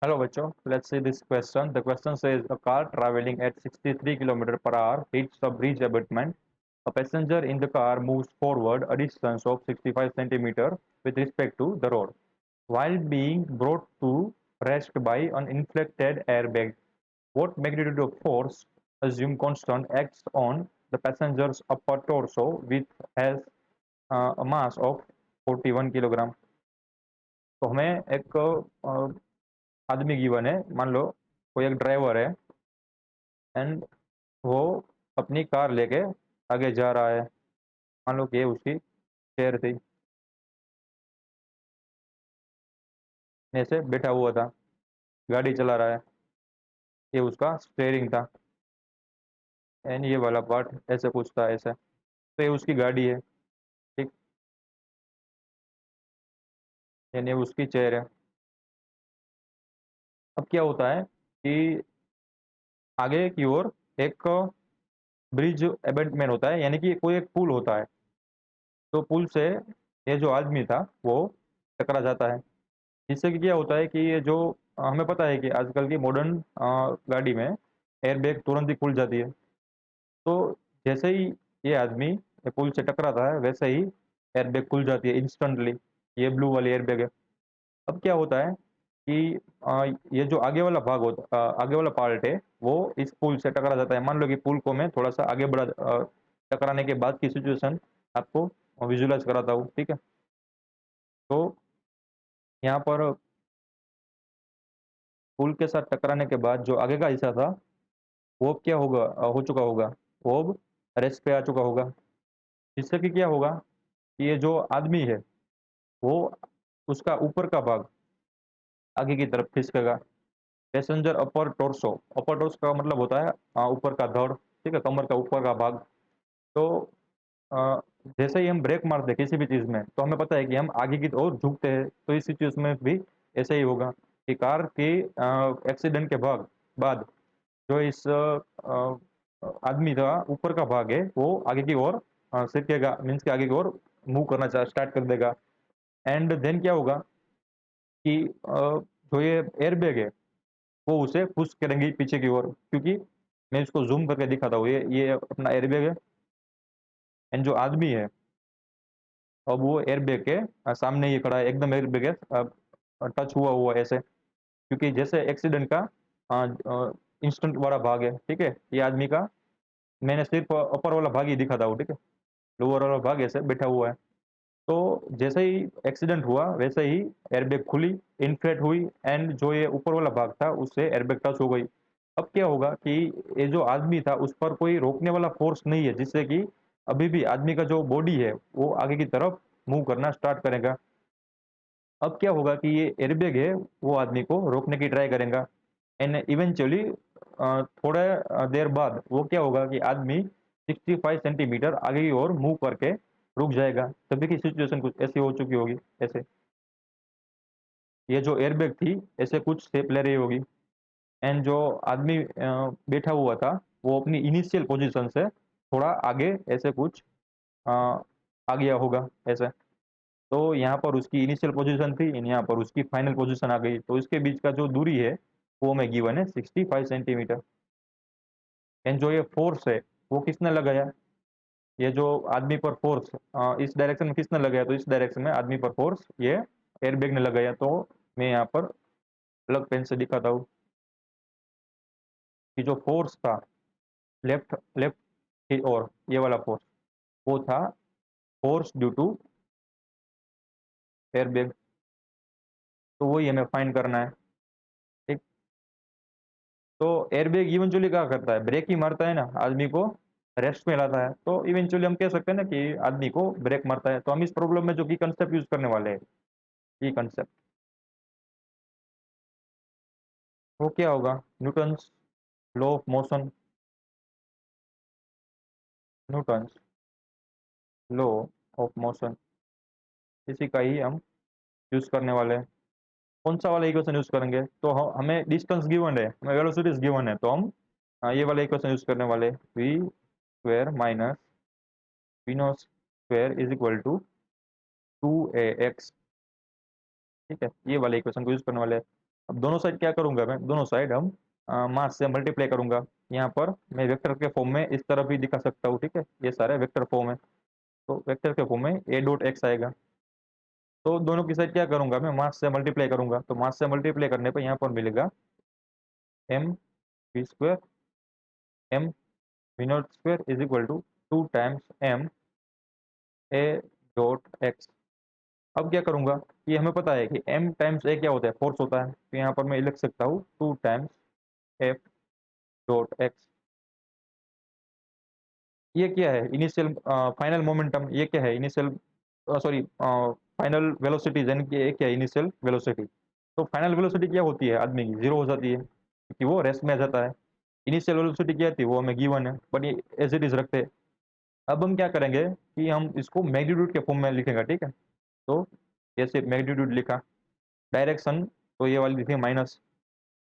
Hello, Bacho. Let's see this question. The question says a car traveling at 63 km per hour hits a bridge abutment. A passenger in the car moves forward a distance of 65 centimeter with respect to the road, while being brought to rest by an inflected airbag. What magnitude of force, assumed constant, acts on the passenger's upper torso, which has a mass of 41 kilogram? तो हमें एक आदमी given है, मान लो कोई एक driver है and वो अपनी कार लेके आगे जा रहा है। मान लो कि ये उसकी चेयर थी, ऐसे बैठा हुआ था, गाड़ी चला रहा है, ये उसका स्टेयरिंग था एंड ये वाला पार्ट ऐसे कुछ था ऐसे, तो ये उसकी गाड़ी है। ठीक, यानी ये उसकी चेयर है। अब क्या होता है कि आगे की ओर एक ब्रिज एबेटमेंट होता है, यानी कि कोई एक पुल होता है। तो पुल से ये जो आदमी था वो टकरा जाता है। जिससे कि क्या होता है कि ये जो हमें पता है कि आजकल की मॉडर्न गाड़ी में एयरबैग तुरंत ही खुल जाती है। तो जैसे ही ये आदमी ये पुल से टकराता है वैसे ही एयरबैग खुल जाती है इंस्टेंटली। ये ब्लू वाली एयरबैग है। अब क्या होता है कि ये जो आगे वाला भाग होता आगे वाला पार्ट है वो इस पुल से टकरा जाता है। मान लो कि पुल को मैं थोड़ा सा आगे बढ़ा टकराने के बाद की सिचुएशन आपको विजुलाइज कराता हूँ। ठीक है, तो यहाँ पर पुल के साथ टकराने के बाद जो आगे का हिस्सा था वो क्या होगा, हो चुका होगा, वो अब रेस्ट पे आ चुका होगा। जिससे कि क्या होगा कि ये जो आदमी है वो उसका ऊपर का भाग आगे की तरफ खिसकेगा। पैसेंजर अपर टोर्सो का मतलब होता है ऊपर का धड़। ठीक है, कमर का ऊपर का भाग। तो अ, जैसे ही हम ब्रेक मारते हैं किसी भी चीज में तो हमें पता है कि हम आगे की ओर झुकते हैं। तो इस सिचुएशन में भी ऐसे ही होगा कि कार के एक्सीडेंट के बाद जो इस आदमी का ऊपर का भाग है वो आगे की ओर सरकेगा, मीन्स के आगे की ओर मूव करना स्टार्ट कर देगा। एंड देन क्या होगा कि जो ये एयरबैग है वो उसे पुश करेंगी पीछे की ओर, क्योंकि मैं इसको जूम करके दिखाता हूँ। ये अपना एयरबैग है एंड जो आदमी है अब वो एयरबैग के सामने ही खड़ा है, एकदम एयरबैग है टच हुआ हुआ है ऐसे। क्योंकि जैसे एक्सीडेंट का इंस्टेंट वाला भाग है, ठीक है, ये आदमी का मैंने सिर्फ अपर वाला भाग ही दिखा था वो। ठीक है, लोअर वाला भाग ऐसे बैठा हुआ है। तो जैसे ही एक्सीडेंट हुआ वैसे ही एयरबैग खुली, इन्फ्लेट हुई एंड जो ये ऊपर वाला भाग था उससे एयरबैग टच हो गई। अब क्या होगा कि ये जो आदमी था उस पर कोई रोकने वाला फोर्स नहीं है, जिससे कि अभी भी आदमी का जो बॉडी है वो आगे की तरफ मूव करना स्टार्ट करेगा। अब क्या होगा कि ये एयरबैग है वो आदमी को रोकने की ट्राई करेगा एंड इवेंचुअली थोड़ा देर बाद वो क्या होगा कि आदमी 65 सेंटीमीटर आगे की ओर मूव करके रुक जाएगा। तभी की सिचुएशन कुछ ऐसी हो चुकी होगी ऐसे, ये जो एयरबैग थी ऐसे कुछ स्टेप ले रही होगी एंड जो आदमी बैठा हुआ था वो अपनी इनिशियल पोजीशन से थोड़ा आगे ऐसे कुछ अ, आ गया होगा ऐसे। तो यहाँ पर उसकी इनिशियल पोजीशन थी एंड यहाँ पर उसकी फाइनल पोजीशन आ गई, तो इसके बीच का जो दूरी है वो हमें गिवन है 65 सेंटीमीटर। एंड जो ये फोर्स है वो किसने लगाया, ये जो आदमी पर फोर्स इस डायरेक्शन में किसने लगाया, तो इस डायरेक्शन में आदमी पर फोर्स ये एयरबैग ने लगाया। तो मैं यहाँ पर अलग पेन से दिखाता हूँ कि जो फोर्स था लेफ्ट लेफ्ट की ओर, ये वाला फोर्स वो था फोर्स ड्यू टू एयरबैग। तो वही हमें फाइंड करना है। ठीक, तो एयरबैग इवेंचुअली क्या करता है, ब्रेक ही मारता है ना, आदमी को रेस्ट में लाता है। तो इवेंचुअली हम कह सकते हैं ना कि आदमी को ब्रेक मारता है। तो हम इस प्रॉब्लम में जो की कंसेप्ट यूज करने वाले हैं, की कंसेप्ट वो क्या होगा, Newton's law of motion, Newton's law of motion, इसी का ही हम यूज करने वाले हैं। कौन सा वाला इक्वेशन यूज करेंगे, तो हमें डिस्टेंस गिवन है, हमें वेलोसिटीज गिवन है, तो हम ये वाला इक्वेशन यूज करने वाले, v square minus v nought square is equal to 2 a x. ठीक है, ये वाले इक्वेशन को यूज करने वाले हैं। अब दोनों साइड क्या करूँगा मैं, दोनों साइड हम मास से मल्टीप्लाई करूँगा। यहाँ पर मैं वेक्टर के फॉर्म में इस तरह भी दिखा सकता हूँ, ठीक है? ये सारे वेक्टर फॉर्म है, तो वेक्टर के फॉर्म में a डॉट x आएगा। तो दोनों की साइड क्या करूँगा मैं, मास से मल्टीप्लाई करूँगा, तो मास से मल्टीप्लाई करने पे यहाँ पर मिलेगा m v square m v nought square is equal to 2 times m a dot x। अब क्या करूँगा, ये हमें पता है कि m टाइम्स a क्या होता है, फोर्स होता है, तो यहाँ पर मैं लिख सकता हूँ 2 टाइम्स f डॉट x। ये क्या है, इनिशियल फाइनल मोमेंटम, ये क्या है इनिशियल सॉरी फाइनल वेलोसिटी, यानी कि ये क्या है इनिशियल वेलोसिटी। तो फाइनल वेलोसिटी क्या होती है आदमी की, जीरो हो जाती है क्योंकि वो रेस्ट में आ जाता है। इनिशियल वेलोसिटी क्या थी वो हमें गिवन है, बट ये एज इट इज रखते हैं। अब हम क्या करेंगे कि हम इसको मैग्नीट्यूड के फॉर्म में लिखेंगे, ठीक है? तो जैसे मैग्नीट्यूड लिखा, डायरेक्शन तो ये वाली थी माइनस।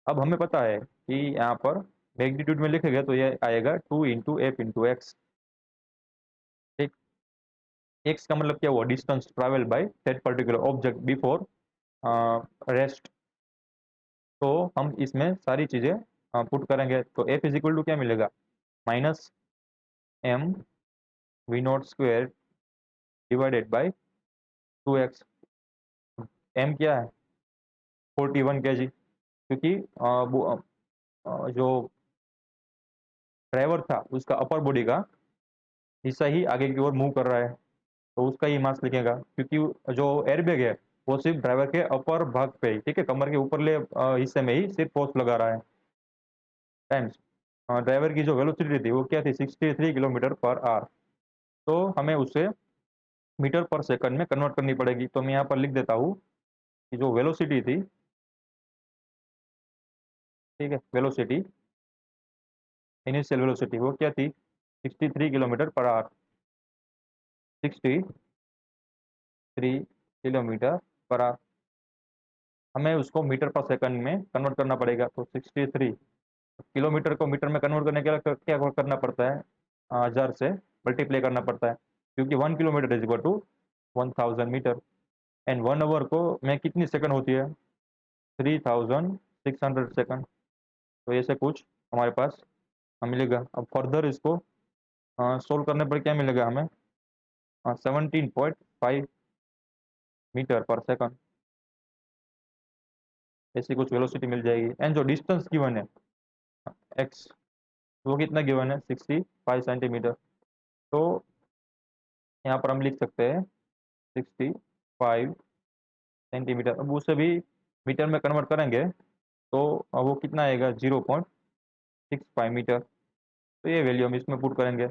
अब हमें पता है कि यहाँ पर मैग्नीट्यूड में लिखेंगे तो ये आएगा 2 इंटू एफ इंटू एक्स। ठीक, एक्स का मतलब क्या हुआ, distance travel by that particular object before rest. तो हम इसमें सारी चीज़ें पुट करेंगे, तो एफ इज इक्वल टू क्या मिलेगा, minus m v nought square divided by 2x। एम क्या है, 41 kg, क्योंकि जो ड्राइवर था उसका अपर बॉडी का हिस्सा ही आगे की ओर मूव कर रहा है, तो उसका ही मास लिखेगा, क्योंकि जो एयरबैग है वो सिर्फ ड्राइवर के अपर भाग पे ही, ठीक है, कमर के ऊपरले हिस्से में ही सिर्फ फोर्स लगा रहा है। टाइम्स ड्राइवर की जो वेलोसिटी थी वो क्या थी, 63 किलोमीटर पर आवर। तो हमें उसे मीटर पर सेकंड में कन्वर्ट करनी पड़ेगी, तो मैं यहाँ पर लिख देता हूँ कि जो वेलोसिटी थी, ठीक है, वेलोसिटी, इनिशियल वेलोसिटी वो क्या थी, 63 kilometre per hour, 63 kilometre per hour. हमें उसको मीटर पर सेकंड में कन्वर्ट करना पड़ेगा, तो 63 किलोमीटर को मीटर में कन्वर्ट करने के लिए क्या करना पड़ता है, 1000 से मल्टीप्लाई करना पड़ता है, क्योंकि 1 kilometre is equal to 1000 metre. And 1 hour को में कितनी सेकंड होती है, 3600 सेकंड। तो ऐसे कुछ हमारे पास मिलेगा। अब फर्दर इसको सोल्व करने पर क्या मिलेगा हमें, 17.5 मीटर पर सेकंड, ऐसी कुछ वेलोसिटी मिल जाएगी। एंड जो डिस्टेंस गिवन है एक्स, वो कितना गिवन है, 65 सेंटीमीटर। तो यहाँ पर हम लिख सकते हैं 65 सेंटीमीटर। अब उसे भी मीटर में कन्वर्ट करेंगे तो वो कितना आएगा, 0.65 मीटर। तो ये वैल्यू हम इसमें पुट करेंगे।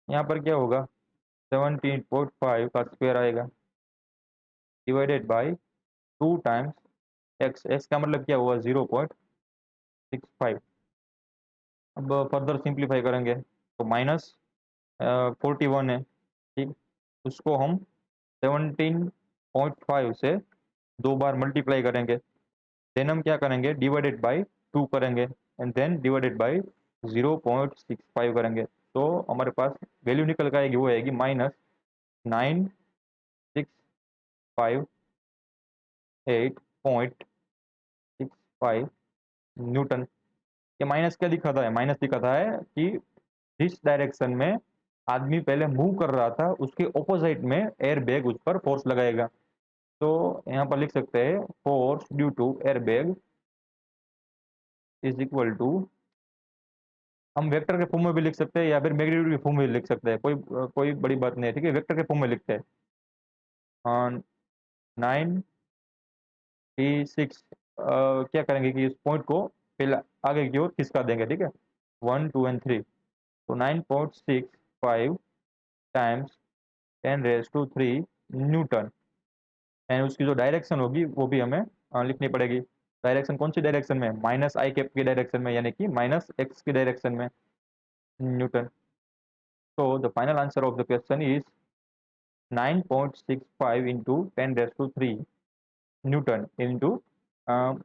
यहाँ पर क्या होगा, 17.5 का स्क्वायर आएगा divided by 2 times x. X का मतलब क्या हुआ, 0.65। अब फर्दर सिंप्लीफाई करेंगे तो माइनस 41 है, ठीक, उसको हम 17.5 से 2 बार मल्टीप्लाई करेंगे, देन हम क्या करेंगे, डिवाइडेड बाई 2 करेंगे, एंड देन डिवाइडेड बाई 0.65 करेंगे। तो हमारे पास वैल्यू निकल कर आएगी, वो आएगी -9658.65 न्यूटन। ये माइनस क्या दिखाता है, माइनस दिखाता है कि जिस डायरेक्शन में आदमी पहले मूव कर रहा था उसके ऑपोजिट में एयर बैग उस पर फोर्स लगाएगा। तो यहाँ पर लिख सकते हैं force due to air bag is equal to, हम वेक्टर के फॉर्म में भी लिख सकते हैं या फिर मैग्नीट्यूड के फॉर्म में भी लिख सकते हैं, कोई बड़ी बात नहीं है, ठीक है, वेक्टर के फॉर्म में लिखते हैं। 96 क्या करेंगे कि इस पॉइंट को पहले आगे की ओर खिसका देंगे, ठीक है, 1 2 एंड 3। तो 9.65 टाइम्स 10⁻³ न्यूटन। एंड उसकी जो डायरेक्शन होगी वो भी हमें लिखनी पड़ेगी। डायरेक्शन कौन सी डायरेक्शन में, माइनस आई कैप की डायरेक्शन में, यानी कि माइनस एक्स की डायरेक्शन में, Newton. So the final answer of the question is 9.65 into 10⁻³ Newton into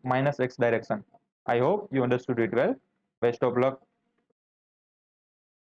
minus x direction. I hope you understood it well. Best of luck.